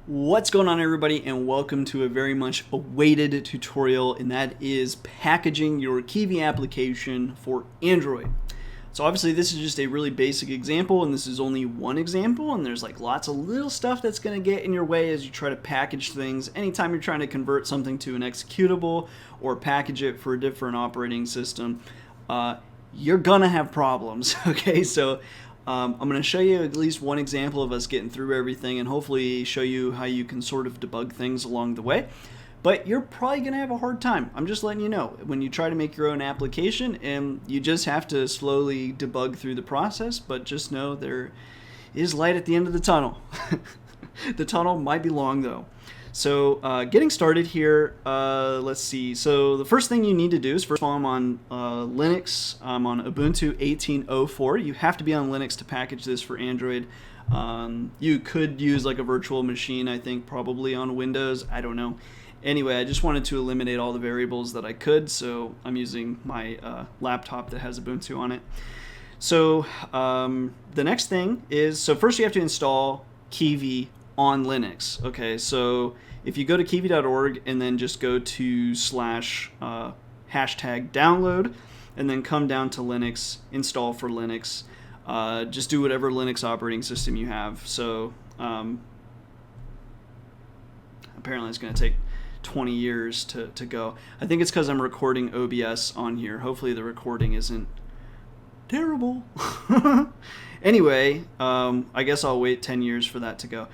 What's going on, everybody, and welcome to a very much awaited tutorial, and that is packaging your Kivy application for Android. So obviously this is just a really basic example, and this is only one example, and there's like lots of little stuff that's going to get in your way as you try to package things. Anytime you're trying to convert something to an executable or package it for a different operating system, you're gonna have problems. Okay, so I'm going to show you at least one example of us getting through everything and hopefully show you how you can sort of debug things along the way. But you're probably going to have a hard time. I'm just letting you know. When you try to make your own application, and you just have to slowly debug through the process, but just know there is light at the end of the tunnel. The tunnel might be long though. So getting started here, let's see. So the first thing you need to do is, first of all, I'm on Linux. I'm on Ubuntu 18.04. You have to be on Linux to package this for Android. You could use like a virtual machine, I think, probably on Windows. I don't know. Anyway, I just wanted to eliminate all the variables that I could, so I'm using my laptop that has Ubuntu on it. So the next thing is, so first you have to install Kivy on Linux. Okay, so if you go to kivy.org and then just go to /#download and then come down to Linux, install for Linux, just do whatever Linux operating system you have. So apparently it's going to take 20 years to go. I think it's because I'm recording OBS on here. Hopefully the recording isn't terrible. Anyway, I guess I'll wait 10 years for that to go.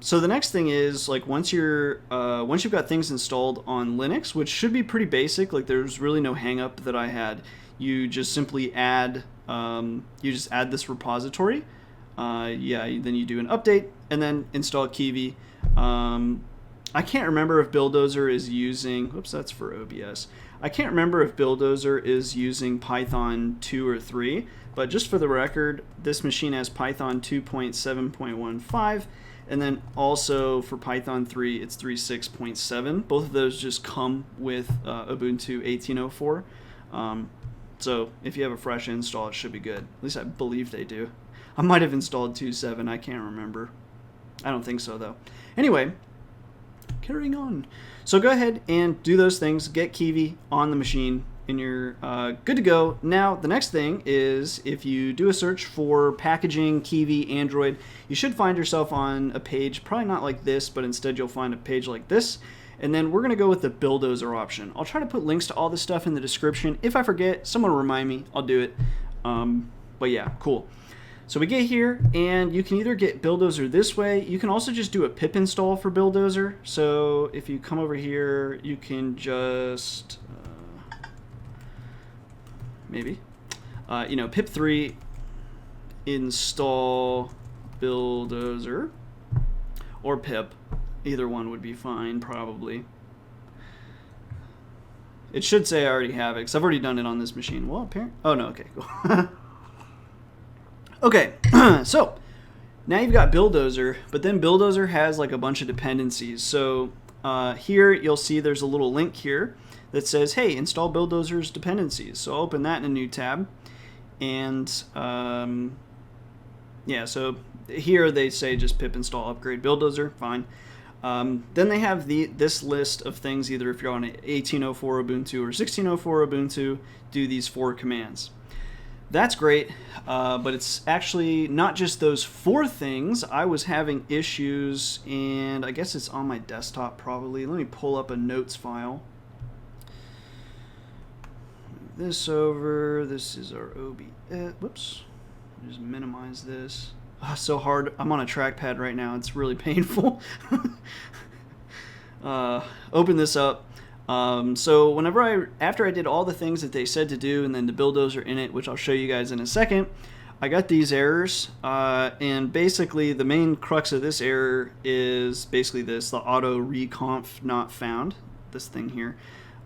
So the next thing is, like, once you've got things installed on Linux, which should be pretty basic, like there's really no hang up that I had. You just simply add this repository. Then you do an update and then install Kivy. I can't remember if Buildozer is using, whoops, that's for OBS. I can't remember if Buildozer is using Python 2 or 3, but just for the record, this machine has Python 2.7.15, and then also for Python 3, it's 3.6.7. Both of those just come with Ubuntu 18.04. So if you have a fresh install, it should be good. At least I believe they do. I might have installed 2.7, I can't remember. I don't think so, though. Anyway, carrying on. So go ahead and do those things, get Kivy on the machine, and you're good to go. Now, the next thing is, if you do a search for packaging Kivy Android, you should find yourself on a page, probably not like this, but instead you'll find a page like this. And then we're going to go with the Buildozer option. I'll try to put links to all this stuff in the description. If I forget, someone remind me, I'll do it. But yeah, cool. So we get here, and you can either get Buildozer this way. You can also just do a pip install for Buildozer. So if you come over here, you can just maybe pip 3 install Buildozer, or pip. Either one would be fine, probably. It should say I already have it, because I've already done it on this machine. Well, apparently, oh no, okay, cool. Okay, so now you've got Buildozer, but then Buildozer has like a bunch of dependencies. So here you'll see there's a little link here that says, hey, install Buildozer's dependencies. So I'll open that in a new tab. And yeah, so here they say just pip install upgrade Buildozer, fine. Then they have this list of things, either if you're on 18.04 Ubuntu or 16.04 Ubuntu, do these 4 commands. That's great, but it's actually not just those 4 things. I was having issues, and I guess it's on my desktop probably. Let me pull up a notes file. Move this over. This is our OBS. Whoops. Just minimize this. Oh, so hard. I'm on a trackpad right now. It's really painful. Open this up. So after I did all the things that they said to do, and then the Buildozer in it, which I'll show you guys in a second, I got these errors, and basically the main crux of this error is basically this, the auto reconf not found, this thing here.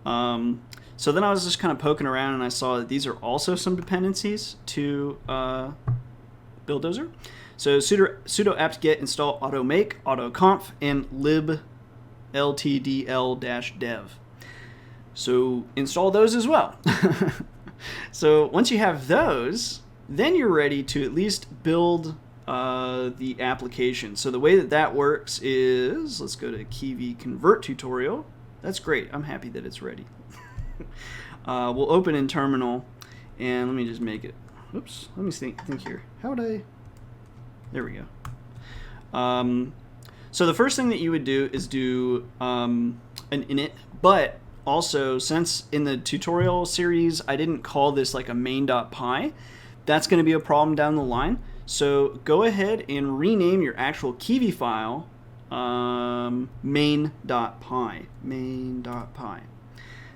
So then I was just kind of poking around, and I saw that these are also some dependencies to Buildozer. So sudo apt-get install auto-make, auto-conf, and lib-ltdl-dev. So install those as well. So once you have those, then you're ready to at least build the application. So the way that works is, let's go to Kivy convert tutorial. That's great. I'm happy that it's ready. We'll open in terminal, and let me just make it. Oops. Let me think here. How would I? There we go. So the first thing that you would do is do an init, but also, since in the tutorial series I didn't call this like a main.py, that's going to be a problem down the line. So go ahead and rename your actual Kivy file main.py.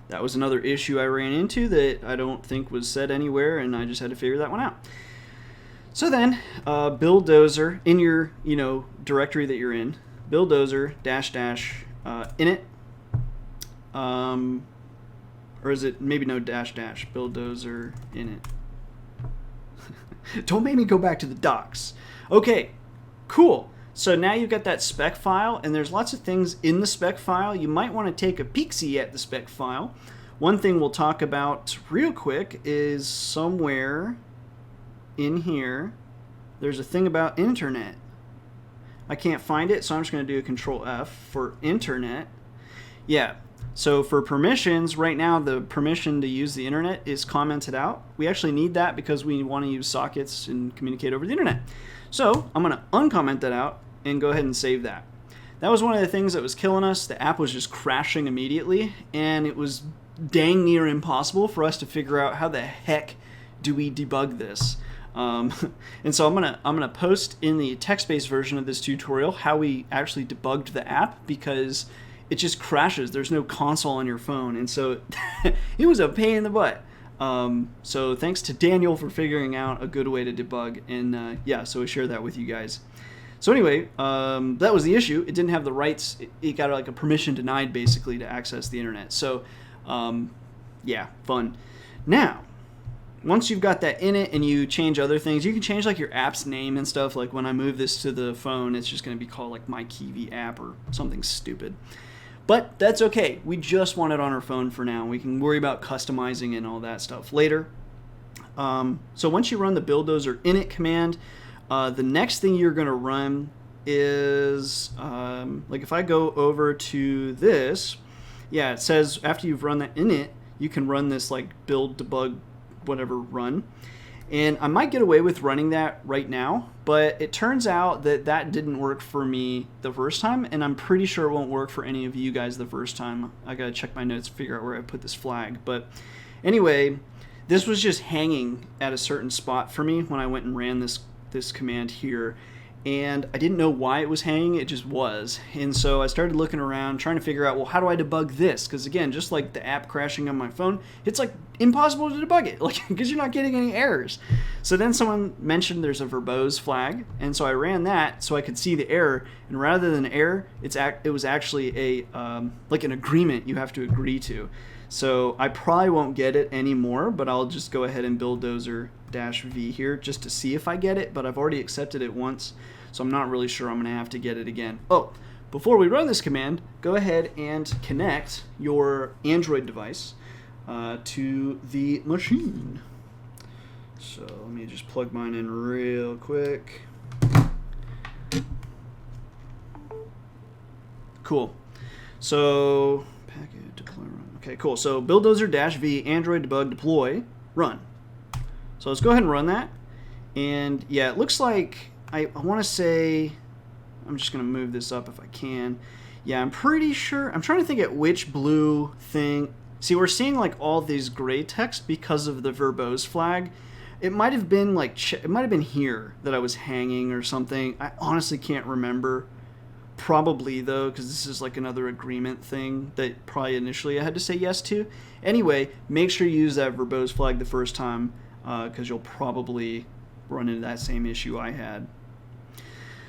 That was another issue I ran into that I don't think was said anywhere, and I just had to figure that one out. So then, Buildozer in your directory that you're in, Buildozer -- init. Or is it maybe no -- Buildozer init. Don't make me go back to the docs. Okay, cool. So now you've got that spec file, and there's lots of things in the spec file. You might want to take a peek-see at the spec file. One thing we'll talk about real quick is somewhere in here, there's a thing about internet. I can't find it, so I'm just going to do a Control F for internet. Yeah. So for permissions, right now the permission to use the internet is commented out. We actually need that because we want to use sockets and communicate over the internet. So I'm going to uncomment that out and go ahead and save that. That was one of the things that was killing us. The app was just crashing immediately, and it was dang near impossible for us to figure out how the heck do we debug this. And so I'm gonna post in the text-based version of this tutorial how we actually debugged the app, because it just crashes. There's no console on your phone, and so it was a pain in the butt. So thanks to Daniel for figuring out a good way to debug, and yeah, so we share that with you guys. So anyway, that was the issue. It didn't have the rights. It got like a permission denied basically to access the internet. So yeah, fun. Now, once you've got that in it and you change other things, you can change like your app's name and stuff. Like when I move this to the phone, it's just going to be called like My Kivy app or something stupid. But that's okay. We just want it on our phone for now. We can worry about customizing and all that stuff later. So once you run the Buildozer init command, the next thing you're going to run is, like if I go over to this, yeah, it says after you've run that init, you can run this like build, debug, whatever run. And I might get away with running that right now, but it turns out that that didn't work for me the first time, and I'm pretty sure it won't work for any of you guys the first time. I gotta check my notes to figure out where I put this flag. But anyway, this was just hanging at a certain spot for me when I went and ran this command here, and I didn't know why it was hanging. It just was. And so I started looking around trying to figure out, well, how do I debug this? Because again, just like the app crashing on my phone, it's like impossible to debug it, like because you're not getting any errors. So then someone mentioned there's a verbose flag, and so I ran that so I could see the error, and rather than error, it was actually a like an agreement you have to agree to. So I probably won't get it anymore, but I'll just go ahead and Buildozer -v here just to see if I get it, but I've already accepted it once, so I'm not really sure I'm going to have to get it again. Oh, before we run this command, go ahead and connect your Android device to the machine. So let me just plug mine in real quick. Cool. So package deploy run. Okay, cool. So Buildozer -v Android debug deploy run. So let's go ahead and run that. And yeah, it looks like I want to say, I'm just going to move this up if I can. Yeah, I'm pretty sure. I'm trying to think at which blue thing. See, we're seeing like all these gray text because of the verbose flag. It might have been like, it might have been here that I was hanging or something. I honestly can't remember. Probably though, because this is like another agreement thing that probably initially I had to say yes to. Anyway, make sure you use that verbose flag the first time, because you'll probably run into that same issue I had.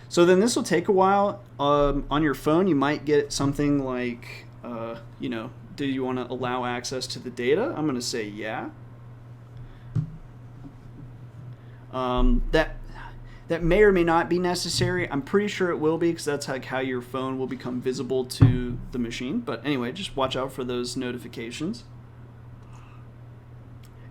So then this will take a while. On your phone, you might get something like, you know, do you want to allow access to the data? I'm going to say yeah. That may or may not be necessary. I'm pretty sure it will be, because that's like how your phone will become visible to the machine. But anyway, just watch out for those notifications.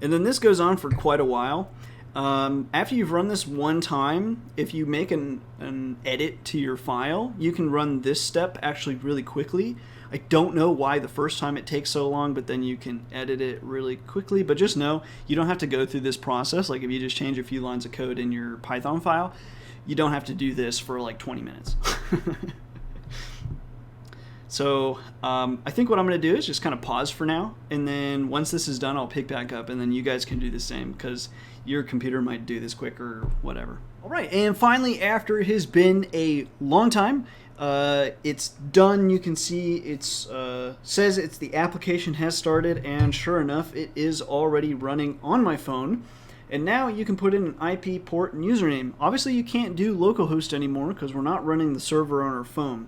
And then this goes on for quite a while. After you've run this one time, if you make an edit to your file, you can run this step actually really quickly. I don't know why the first time it takes so long, but then you can edit it really quickly. But just know you don't have to go through this process. Like if you just change a few lines of code in your Python file, you don't have to do this for like 20 minutes. So I think what I'm going to do is just kind of pause for now, and then once this is done, I'll pick back up, and then you guys can do the same because your computer might do this quicker or whatever. All right, and finally, after it has been a long time, it's done. You can see it says it's the application has started, and sure enough, it is already running on my phone. And now you can put in an IP port and username. Obviously, you can't do localhost anymore because we're not running the server on our phone.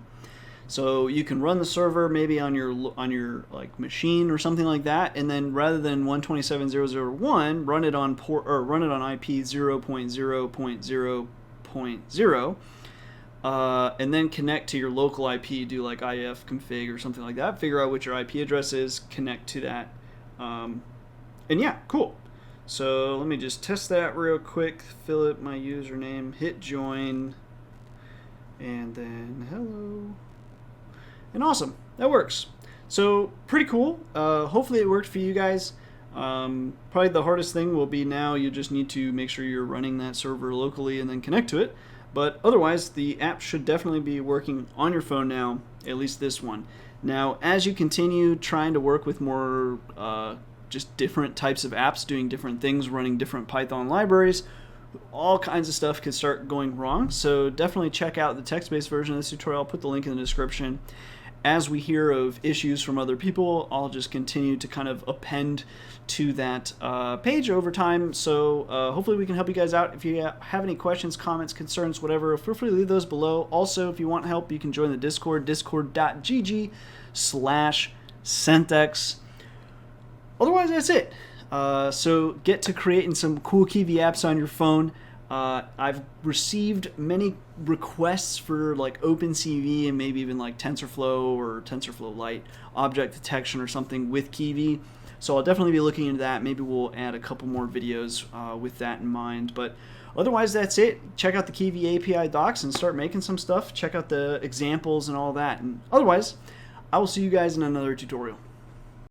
So you can run the server maybe on your like machine or something like that, and then rather than 127.0.0.1, run it on port or run it on IP 0.0.0.0, and then connect to your local IP. Do like ifconfig or something like that. Figure out what your IP address is, connect to that, and yeah, cool. So let me just test that real quick. Fill up my username, hit join, and then hello. And awesome, that works. So pretty cool. Hopefully it worked for you guys. Probably the hardest thing will be now you just need to make sure you're running that server locally and then connect to it. But otherwise, the app should definitely be working on your phone now, at least this one. Now, as you continue trying to work with more just different types of apps, doing different things, running different Python libraries, all kinds of stuff could start going wrong. So definitely check out the text-based version of this tutorial. I'll put the link in the description. As we hear of issues from other people, I'll just continue to kind of append to that page over time. So hopefully we can help you guys out. If you have any questions, comments, concerns, whatever, feel free to leave those below. Also, if you want help, you can join the Discord, discord.gg/Centex. Otherwise, that's it. So get to creating some cool Kivy apps on your phone. I've received many requests for like OpenCV and maybe even like TensorFlow or TensorFlow Lite object detection or something with Kivy. So I'll definitely be looking into that. Maybe we'll add a couple more videos with that in mind. But otherwise, that's it. Check out the Kivy API docs and start making some stuff. Check out the examples and all that. And otherwise, I will see you guys in another tutorial.